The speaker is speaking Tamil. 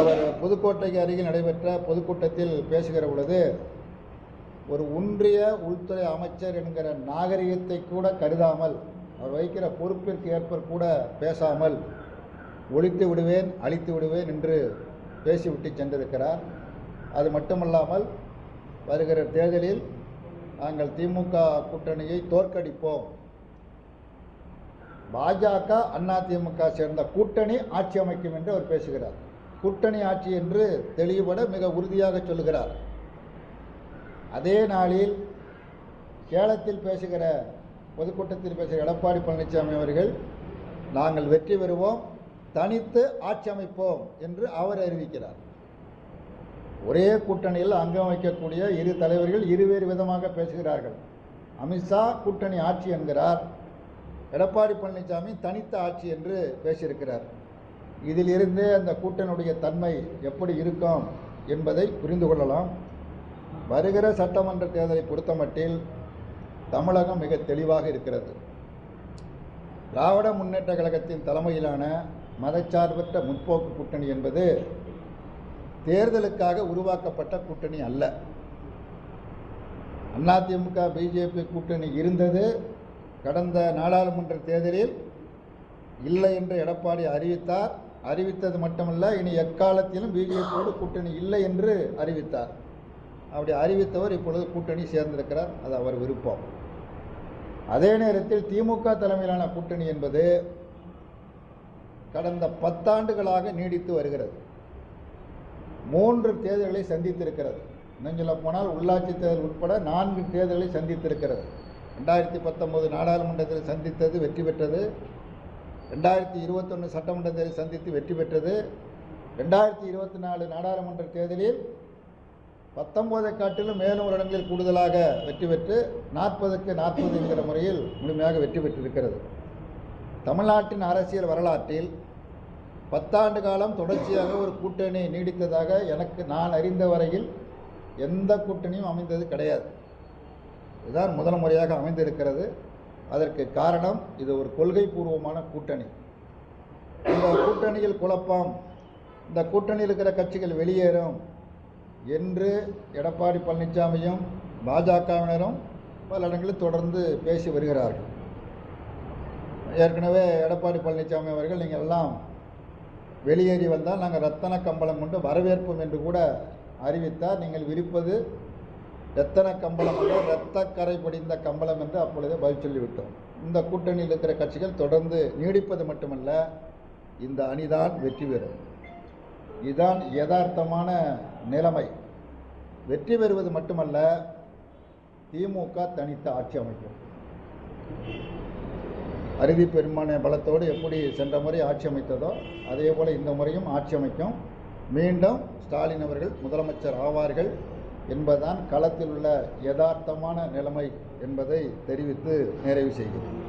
அவர் புதுக்கோட்டைக்கு அருகில் நடைபெற்ற பொதுக்கூட்டத்தில் பேசுகிற பொழுது ஒரு ஒன்றிய உள்துறை அமைச்சர் என்கிற நாகரிகத்தை கூட கருதாமல் அவர் வைக்கிற பொறுப்பிற்கு ஏற்ப கூட பேசாமல் ஒழித்து விடுவேன் அழித்து விடுவேன் என்று பேசிவிட்டு சென்றிருக்கிறார். அது மட்டுமல்லாமல் வருகிற தேர்தலில் நாங்கள் திமுக கூட்டணியை தோற்கடிப்போம், பாஜக அதிமுக சேர்ந்த கூட்டணி ஆட்சி அமைக்கும் என்று அவர் பேசுகிறார். கூட்டணி ஆட்சி என்று தெளிவுபட மிக உறுதியாக சொல்லுகிறார். அதே நாளில் சேலத்தில் பேசுகிற பொதுக்கூட்டத்தில் பேசுகிற எடப்பாடி பழனிசாமி அவர்கள் நாங்கள் வெற்றி பெறுவோம், தனித்து ஆட்சி அமைப்போம் என்று அவர் அறிவிக்கிறார். ஒரே கூட்டணியில் அங்கம் வைக்கக்கூடிய இரு தலைவர்கள் இருவேறு விதமாக பேசுகிறார்கள். அமித்ஷா கூட்டணி ஆட்சி என்கிறார், எடப்பாடி பழனிசாமி தனித்த ஆட்சி என்று பேசியிருக்கிறார். இதிலிருந்தே அந்த கூட்டணியுடைய தன்மை எப்படி இருக்கும் என்பதை புரிந்து கொள்ளலாம். வருகிற சட்டமன்ற தேர்தலை பொறுத்தமட்டில் தமிழகம் மிக தெளிவாக இருக்கிறது. திராவிட முன்னேற்ற கழகத்தின் தலைமையிலான மதச்சார்பற்ற முற்போக்கு கூட்டணி என்பது தேர்தலுக்காக உருவாக்கப்பட்ட கூட்டணி அல்ல. அதிமுக பிஜேபி கூட்டணி இருந்தது. கடந்த நாடாளுமன்ற தேர்தலில் இல்லை என்று எடப்பாடி அறிவித்தார். அறிவித்தது மட்டுமல்ல, இனி எக்காலத்திலும் பிஜேபியோடு கூட்டணி இல்லை என்று அறிவித்தார். அப்படி அறிவித்தவர் இப்பொழுது கூட்டணி சேர்ந்திருக்கிறார். அது அவர் விருப்பம். அதே நேரத்தில் திமுக தலைமையிலான கூட்டணி என்பது கடந்த 10 ஆண்டுகளாக நீடித்து வருகிறது. 3 தேர்தல்களை சந்தித்திருக்கிறது. இன்னும் சொல்ல போனால் உள்ளாட்சி தேர்தல் உட்பட 4 தேர்தல்களை சந்தித்திருக்கிறது. 2019 நாடாளுமன்றத்தில் சந்தித்தது, வெற்றி பெற்றது. 2021 சட்டமன்ற தேர்தலில் சந்தித்து வெற்றி பெற்றது. 2024 நாடாளுமன்ற தேர்தலில் 19 காட்டிலும் மேலும் ஒரு இடங்களில் கூடுதலாக வெற்றி பெற்று 40க்கு 40 என்கிற முறையில் முழுமையாக வெற்றி பெற்றிருக்கிறது. தமிழ்நாட்டின் அரசியல் வரலாற்றில் 10 ஆண்டு காலம் தொடர்ச்சியாக ஒரு கூட்டணி நீடித்ததாக நான் அறிந்த வரையில் எந்த கூட்டணியும் அமைந்தது கிடையாது. இதுதான் முதல் முறையாக அமைந்திருக்கிறது. அதற்கு காரணம், இது ஒரு கொள்கை பூர்வமான கூட்டணி. இந்த கூட்டணியில் குழப்பம், இந்த கூட்டணியில் இருக்கிற கட்சிகள் வெளியேறும் என்று எடப்பாடி பழனிசாமியும் பாஜகவினரும் பல இடங்களில் தொடர்ந்து பேசி வருகிறார்கள். ஏற்கனவே எடப்பாடி பழனிசாமி அவர்கள் நீங்கள் எல்லாம் வெளியேறி வந்தால் நாங்கள் ரத்தன கம்பளம் கொண்டு வரவேற்போம் என்று கூட அறிவித்தார். நீங்கள் விரிப்பது ரத்தன கம்பளம் அல்ல, இரத்தக்கரை படிந்த கம்பளம் என்று அப்பொழுதே பதில் சொல்லிவிட்டோம். இந்த கூட்டணியில் இருக்கிற கட்சிகள் தொடர்ந்து நீடிப்பது மட்டுமல்ல, இந்த அணிதான் வெற்றி பெறும். இதுதான் யதார்த்தமான நிலைமை. வெற்றி பெறுவது மட்டுமல்ல, திமுக தனித்த ஆட்சி அமைக்கும். அறுதி பெரும்பான்மை பலத்தோடு எப்படி சென்ற முறை ஆட்சி அமைத்ததோ அதே போல் இந்த முறையும் ஆட்சி அமைக்கும். மீண்டும் ஸ்டாலின் அவர்கள் முதலமைச்சர் ஆவார்கள் என்பதுதான் களத்தில் உள்ள யதார்த்தமான நிலைமை என்பதை தெரிவித்து நிறைவு செய்கிறேன்.